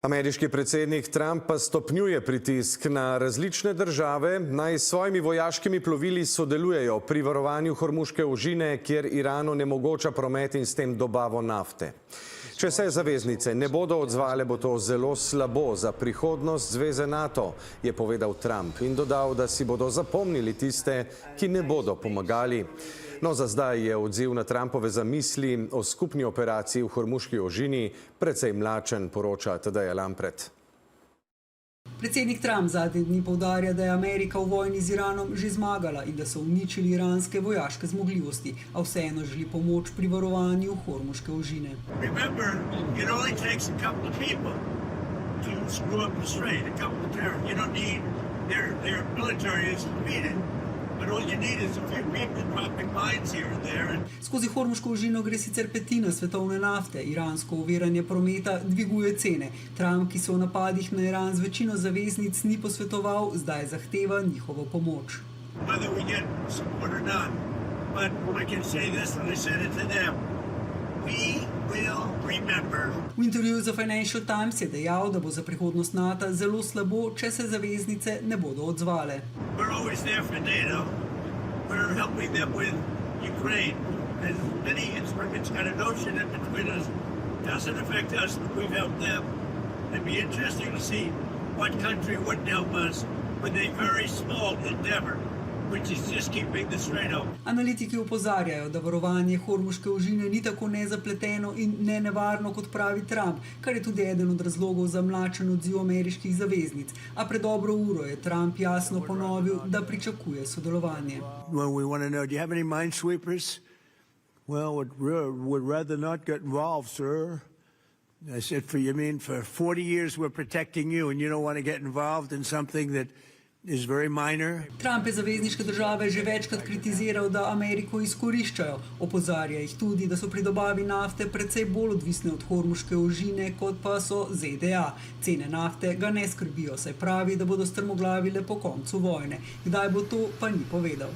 Ameriški predsednik Trump pa stopnjuje pritisk na različne države, naj s svojimi vojaškimi plovili sodelujejo pri varovanju Hormuške ožine, kjer Iran onemogoča promet in s tem dobavo nafte. Če se zaveznice ne bodo odzvale, bo to zelo slabo za prihodnost zveze NATO, je povedal Trump in dodal, da si bodo zapomnili tiste, ki ne bodo pomagali. No, za zdaj je odziv na Trumpove zamisli o skupni operaciji v Hormuški ožini precej mlačen, poroča Tadeja Lampret. Predsednik Trump zadnje dni poudarja, da je Amerika v vojni z Iranom že zmagala in da so uničili iranske vojaške zmogljivosti, a vseeno želi pomoč pri varovanju Hormuške ožine. Remember, it only takes a couple of people to screw up the strait, a couple of terrorists. You don't need their military is defeated. But all you need is a few people dropping mines here and there. Skozi Hormuško ožino gre sicer petina svetovne nafte. Iransko oviranje prometa dviguje cene. Trump, ki se v napadih na Iran z večino zaveznic ni posvetoval, zdaj zahteva njihovo pomoč. Whether we get support or not, but I can say this when I said it to them. We will remember. V intervjuju za Financial Times je dejal, da bo za prihodnost NATO zelo slabo, če se zaveznice ne bodo odzvale. We're always there for NATO. We're helping them with Ukraine. As many instruments got a notion in between us. Doesn't affect us, but we've helped them. It'd be interesting to see what country wouldn't help us with a very small endeavor, which is just keeping the strait open. Analitiki opozarjajo, da varovanje Hormuške ožine ni tako nezapleteno in nenevarno, kot pravi Trump, kar je tudi eden od razlogov za mlačen odziv ameriških zaveznic. A pred dobro uro je Trump jasno ponovil, da pričakuje sodelovanje. Well, we want to know, do you have any minesweepers? Well, would rather not get involved, sir. I said, for 40 years we're protecting you and you don't want to get involved in something that is very minor. Trump je zavezniške države že večkrat kritiziral, da Ameriko izkoriščajo. Opozarja jih tudi, da so pri dobavi nafte precej bolj odvisne od Hormuške ožine, kot pa so ZDA. Cene nafte ga ne skrbijo, saj pravi, da bodo strmoglavile po koncu vojne. Kdaj bo to, pa ni povedal.